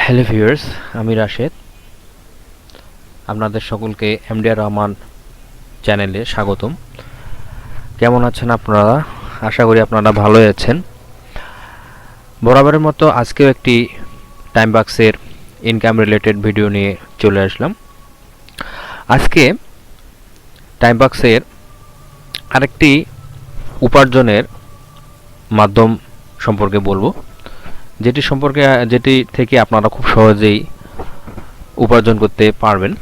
Hello viewers, আমি রাশেদ। আপনাদের সকলকে এমডিআর রহমান চ্যানেলে স্বাগতম। কেমন আছেন আপনারা? আশা করি আপনারা ভালোই আছেন। বরাবরের মতো আজকেও একটি টাইম বাক্সের ইনকাম রিলেটেড ভিডিও নিয়ে চলে আসলাম। আজকে টাইম বাক্সের আরেকটি উপার্জনের মাধ্যম সম্পর্কে বলবো, যেটি থেকে আপনারা খুব সহজেই উপার্জন করতে পারবেন।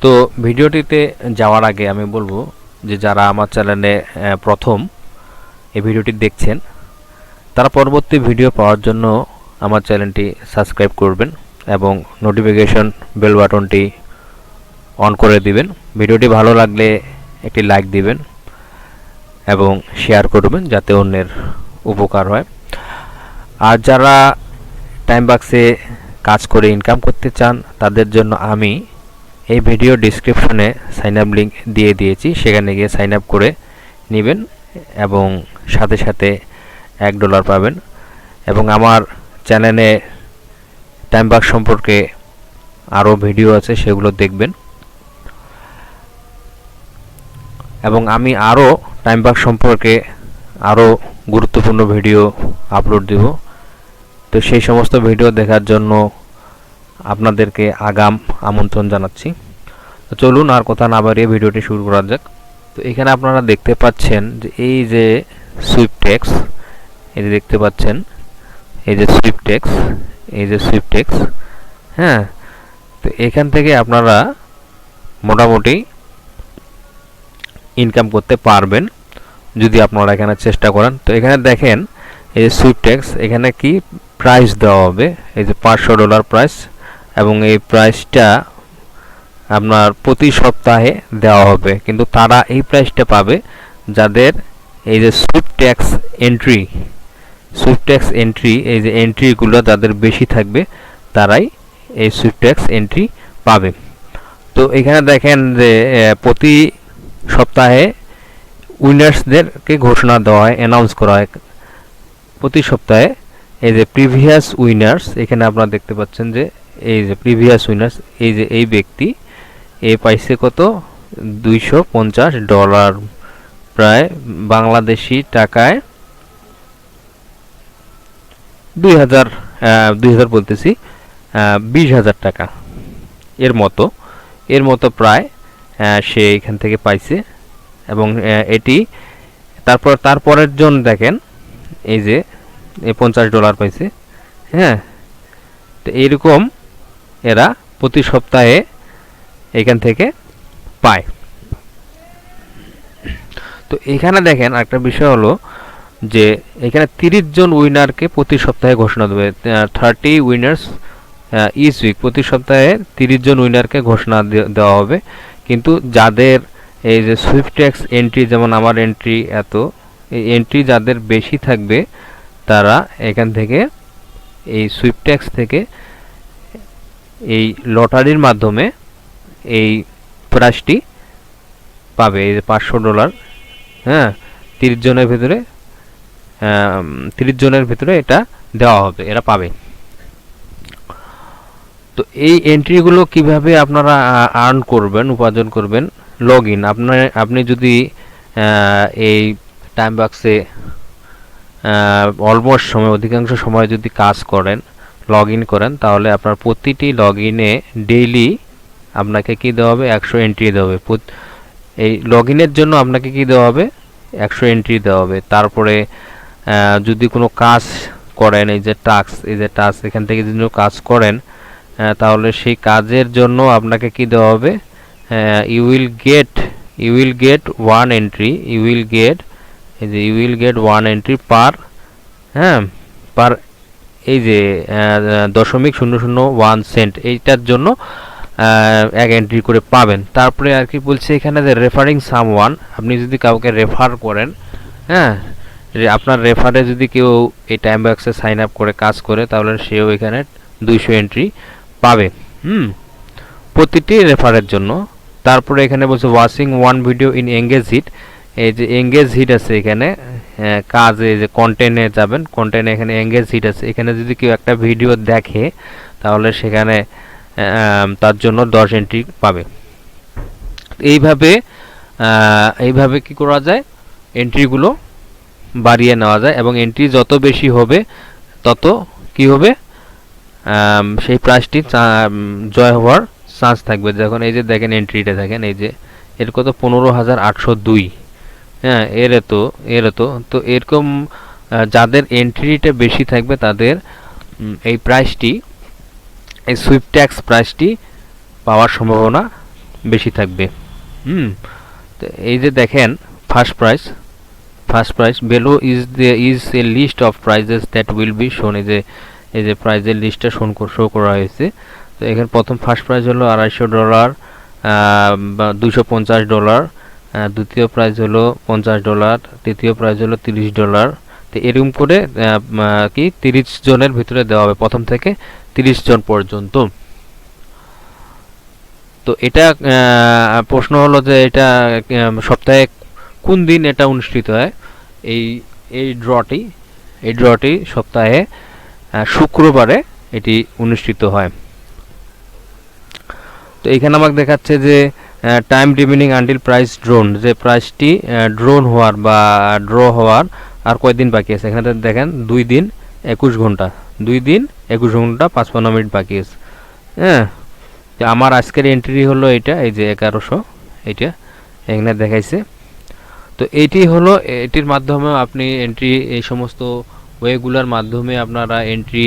তো ভিডিওটিতে যাওয়ার আগে আমি বলবো যে যারা আমার চ্যানেলে প্রথম এই ভিডিওটি দেখছেন তারা পরবর্তী ভিডিও পাওয়ার জন্য আমার চ্যানেলটি সাবস্ক্রাইব করবেন এবং নোটিফিকেশন বেল বাটনটি অন করে দিবেন। ভিডিওটি ভালো লাগলে একটি লাইক দিবেন এবং শেয়ার করবেন যাতে অন্যের উপকার হয়। আর যারা টাইম বাক্সে কাজ করে ইনকাম করতে চান তাদের জন্য আমি এই ভিডিও ডেসক্রিপশনে সাইন আপ লিঙ্ক দিয়ে দিয়েছি, সেখানে গিয়ে সাইন আপ করে নেবেন এবং সাথে সাথে $1 পাবেন। এবং আমার চ্যানেলে টাইম বাক্স সম্পর্কে আরও ভিডিও আছে, সেগুলো দেখবেন। এবং আমি আরও টাইম বাক্স সম্পর্কে আরও গুরুত্বপূর্ণ ভিডিও আপলোড দেব। তো সেই সমস্ত ভিডিও দেখার জন্য আপনাদেরকে আগাম আমন্ত্রণ জানাচ্ছি। তো চলুন আর কথা না বাড়িয়ে ভিডিওটি শুরু করা যাক। তো এখানে আপনারা দেখতে পাচ্ছেন যে এই যে সুইপটেক্স, এই যে দেখতে পাচ্ছেন এই যে সুইপটেক্স, হ্যাঁ। তো এখান থেকে আপনারা মোটামুটি ইনকাম করতে পারবেন যদি আপনারা এখানে চেষ্টা করেন। তো এখানে দেখেন এই যে সুইপটেক্স, এখানে কি প্রাইস দেওয়া হবে, এই যে $500 প্রাইস, এবং এই প্রাইসটা আপনার প্রতি সপ্তাহে দেওয়া হবে। কিন্তু তারা এই প্রাইসটা পাবে যাদের এই যে সুইপটেক্স এন্ট্রি এই যে এন্ট্রিগুলো যাদের বেশি থাকবে তারাই এই সুইপটেক্স এন্ট্রি পাবে। তো এখানে দেখেন যে প্রতি সপ্তাহে উইনার্সদেরকে ঘোষণা দেওয়া হয়, অ্যানাউন্স করা হয় প্রতি সপ্তাহে। এই যে প্রিভিয়াস উইনার্স, এখানে আপনারা দেখতে পাচ্ছেন যে এই যে প্রিভিয়াস উইনার্স, এই যে এই ব্যক্তি এ পাইছে কত, $250, প্রায় বাংলাদেশি টাকায় 2000 বলতেছি 20,000 টাকা এর মতো প্রায় সে এখান থেকে পাইছে। এবং এটি তারপরের জন দেখেন এই যে $50 পাইছে, হ্যাঁ। তো এইরকম এরা প্রতি সপ্তাহে এখান থেকে পায়। তো এখানে দেখেন একটা বিষয় হলো যে এখানে 30 জন উইনারকে প্রতি সপ্তাহে ঘোষণা দেবে, 30 উইনার্স ইচ উইক, প্রতি সপ্তাহে 30 জন উইনারকে ঘোষণা দেওয়া হবে। কিন্তু যাদের এই যে সুইপটেক্স এন্ট্রি, যেমন আমার এন্ট্রি এত, এই এন্ট্রি যাদের বেশি থাকবে তারা এখান থেকে এই সুইপটেক্স থেকে এই লটারির মাধ্যমে এই প্রাইসটি পাবে, এই যে $500, হ্যাঁ। 30 জনের ভিতরে এটা দেওয়া হবে, এরা পাবে। তো এই এন্ট্রিগুলো কিভাবে আপনারা আর্ন করবেন, উপার্জন করবেন? লগ ইন, আপনি যদি এই টাইম বাক্সে অলমোস্ট অধিকাংশ সময় যদি কাজ করেন, লগ ইন করেন, তাহলে আপনার প্রতিটি লগ ইনে ডেইলি আপনাকে কি দেওয়া হবে, 100 এন্ট্রি দেওয়া হবে। এই লগ ইনের জন্য আপনাকে কি দেওয়া হবে, 100 এন্ট্রি দেওয়া হবে। তারপরে যদি কোনো কাজ করেন, এই যে টাস্ক, এখান থেকে যদি কাজ করেন তাহলে সেই কাজের জন্য আপনাকে কি দেওয়া হবে, you will get 1 entry, you will get 1 entry per, হ্যাঁ, পার এই যে .001 সেন্ট, এইটার জন্য 1 এন্ট্রি করে পাবেন। তারপরে আর কি বলছে এখানে যে রেফারিং সামওয়ান, আপনি যদি কাউকে রেফার করেন, হ্যাঁ, আপনার রেফারে যদি কেউ এই টাইম বক্সে সাইন আপ করে কাজ করে তাহলে সেও এখানে 200 এন্ট্রি পাবে, প্রতিটি রেফারের জন্য। তারপরে এখানে বলছে watching 1 video in engage hit, এই যে এঙ্গেজ হিট আছে এখানে, কাজে যে কন্টেন্টে যাবেন, কন্টেন্টে এখানে এঙ্গেজ হিট আছে, এখানে যদি কেউ একটা ভিডিও দেখে তাহলে সেখানে তার জন্য 10 এন্ট্রি পাবে। এইভাবে এইভাবে কি করা যায়, এন্ট্রিগুলো বাড়িয়ে নেওয়া যায়, এবং এন্ট্রি যত বেশি হবে তত কি হবে, সেই প্রাইসটি জয় হওয়ার চান্স থাকবে। যখন এই যে দেখেন এন্ট্রিটা দেখেন, এই যে এর কত 15,802, হ্যাঁ এর তো এরকম যাদের এন্ট্রিটা বেশি থাকবে তাদের এই প্রাইসটি, এই সুইপ ট্যাক্স প্রাইসটি পাওয়ার সম্ভাবনা বেশি থাকবে। তো এই যে দেখেন first price below is a list of prices that will be shown, এই যে প্রাইজের লিস্টটা শো করা হয়েছে। তো এখানে প্রথম ফার্স্ট প্রাইজ হলো $250 বা $250, দ্বিতীয় প্রাইজ হলো $50, তৃতীয় প্রাইজ হলো $30। তো এরকম করে কি 30 জনের ভিতরে দেওয়া হবে, প্রথম থেকে 30 জন পর্যন্ত। তো এটা প্রশ্ন হলো যে এটা সপ্তাহে কোন দিন এটা অনুষ্ঠিত হয়। এই ড্রটি সপ্তাহে শুক্রবারে এটি অনুষ্ঠিত হয়। তো এখানে আমাকে দেখাচ্ছে যে time remaining until price drone, যে প্রাইসটি ড্রোন হওয়ার বা ড্র হওয়ার আর কয়দিন বাকি আছে। এখানে দেখেন 2 দিন 21 ঘন্টা, 2 দিন 21 ঘন্টা 55 মিনিট বাকি আছে। হ্যাঁ, আমার আজকের এন্ট্রি হলো এটা, এই যে 1100, এইটা এখানে দেখাইছে। তো এইটি হলো, এটির মাধ্যমে আপনি এন্ট্রি, এই সমস্ত ওয়েগুলোর মাধ্যমে আপনারা এন্ট্রি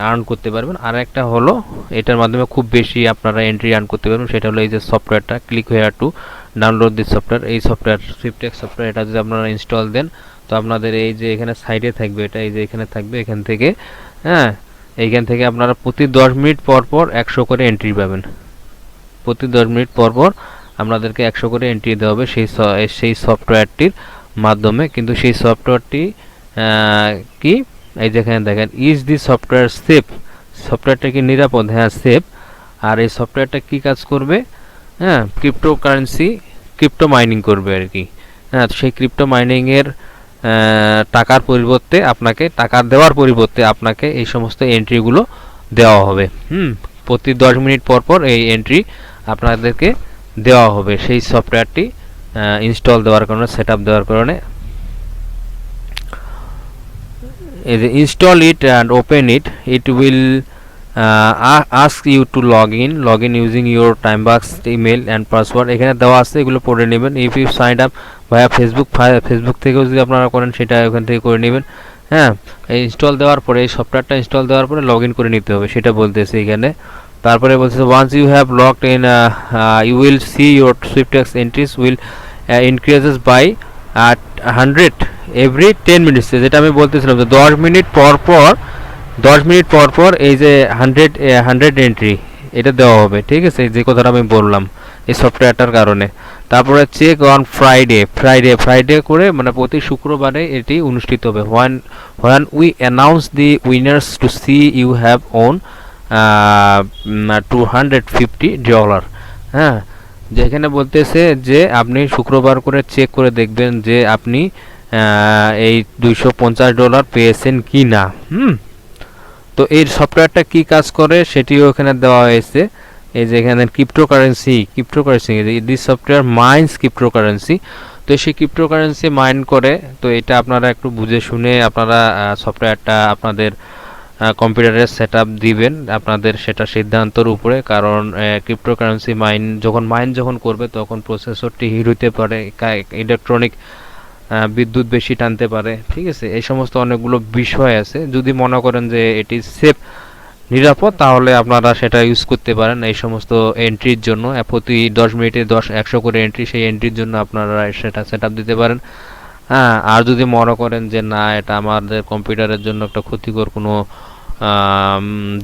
আর্ন করতে পারবেন। আর একটা হলো এটার মাধ্যমে খুব বেশি আপনারা এন্ট্রি আর্ন করতে পারবেন, সেটা হলো এই যে সফটওয়্যারটা, click here to download this software. এই সফটওয়্যার সুইপটেক্স সফটওয়্যার, এটা যদি আপনারা ইনস্টল দেন তো আপনাদের এই যে এখানে সাইডে থাকবে, এটা এই যে এখানে থাকবে, এখান থেকে এইখান থেকে আপনারা প্রতি 10 মিনিট পর পর 100 করে এন্ট্রি পাবেন। প্রতি 10 মিনিট পর পর আপনাদেরকে 100 করে এন্ট্রি দেওয়া হবে সেই সফটওয়্যারটির মাধ্যমে। কিন্তু সেই সফটওয়্যারটি কি, এই যেখানে দেখেন ইজ দি সফটওয়্যার সেফ, সফটওয়্যারটা কি নিরাপদ? হ্যাঁ, সেফ। আর এই সফটওয়্যারটা কি কাজ করবে? ক্রিপ্টো মাইনিং করবে আর কি। সেই ক্রিপ্টো মাইনিংয়ের টাকার পরিবর্তে আপনাকে, টাকা দেওয়ার পরিবর্তে আপনাকে এই সমস্ত এন্ট্রিগুলো দেওয়া হবে। প্রতি 10 মিনিট পর পর এই এন্ট্রি আপনাদেরকে দেওয়া হবে সেই সফটওয়্যারটি ইনস্টল দেওয়ার কারণে, সেটআপ দেওয়ার কারণে। এই যে install it and open it, it will ask you to log in using your timebucks email and password। এখানে দেওয়া আছে, এগুলো পড়ে নেবেন। If you sign up via Facebook থেকেও যদি আপনারা করেন সেটা ওখান থেকে করে নেবেন। এই ইনস্টল দেওয়ার পরে, এই সফটওয়্যারটা ইনস্টল দেওয়ার পরে লগ ইন করে নিতে হবে, সেটা বলতেছে এখানে। তারপরে বলছে once you have logged in you will see your sweepstakes entries will increases by 100 every 10 minutes, যেটা আমি বলতেছিলাম যে 10 মিনিট পর পর এই যে 100 এন্ট্রি এটা দেওয়া হবে। ঠিক আছে, যে কথাটা আমি বললাম এই সফটওয়্যারটার কারণে। তারপরে চেক অন ফ্রাইডে করে, মানে প্রতি শুক্রবারে এটি অনুষ্ঠিত হবে। when we announce the winners to see you have won $250। যেখানে বলতেছে যে আপনি শুক্রবার করে চেক করে দেখবেন যে আপনি এই $250 পেয়েছেন কি না। তো এই সফটওয়্যারটা কি কাজ করে সেটিও এখানে দেওয়া হয়েছে। এই যে এখানে cryptocurrency this software mines cryptocurrency. তো সেই ক্রিপ্টোকারেন্সি মাইন করে। তো এটা আপনারা একটু বুঝে শুনে আপনারা সফটওয়্যারটা আপনাদের কম্পিউটারে সেটআপ দিবেন, আপনাদের সেটা সিদ্ধান্তের উপরে। কারণ ক্রিপ্টোকারেন্সি যখন করবে তখন প্রসেসরটি হিট হইতে পারে, ইলেকট্রনিক বিদ্যুৎ বেশি টানতে পারে। ঠিক আছে, এই সমস্ত অনেকগুলো বিষয় আছে। যদি মনে করেন যে এটি সেফ, নিরাপদ, তাহলে আপনারা সেটা ইউজ করতে পারেন এই সমস্ত এন্ট্রির জন্য। প্রতি 10 মিনিটে 100 করে এন্ট্রি, সেই এন্ট্রির জন্য আপনারা সেটা সেটআপ দিতে পারেন। আর যদি মনে করেন যে না, এটা আমাদের কম্পিউটারের জন্য একটা ক্ষতিকর কোনো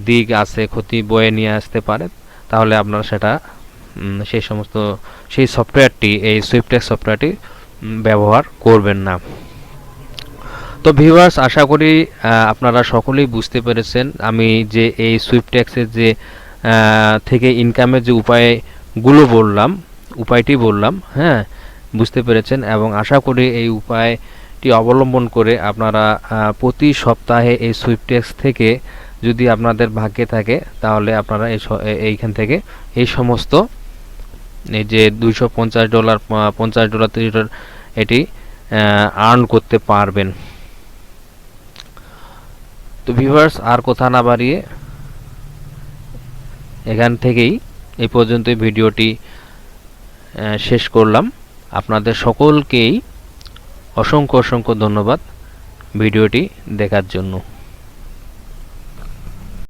দিক আছে, ক্ষতি বয়ে নিয়ে আসতে পারে, তাহলে আপনারা সেটা সেই সফটওয়্যারটি, এই সুইপটেক্স সফটওয়্যারটি ব্যবহার করবেন না। তো ভিউয়ার্স, আশা করি আপনারা সকলেই বুঝতে পেরেছেন আমি যে এই সুইপটেক্সের যে থেকে ইনকামের যে উপায়টি বললাম, বুঝতে পেরেছেন। এবং আশা করি এই উপায় পদ্ধতিটি অবলম্বন করে আপনারা প্রতি সপ্তাহে এই সুইপটেক্স থেকে যদি আপনাদের ভাগ্যে থাকে তাহলে আপনারা এইখান থেকে এই সমস্ত এই যে $250 $50 $30 এটি আর্ন করতে পারবেন। তো ভিউয়ার্স, আর কথা না বাড়িয়ে এখান থেকেই এই পর্যন্ত ভিডিওটি শেষ করলাম। আপনাদের সকলকেই অসংখ্য ধন্যবাদ ভিডিওটি দেখার জন্য।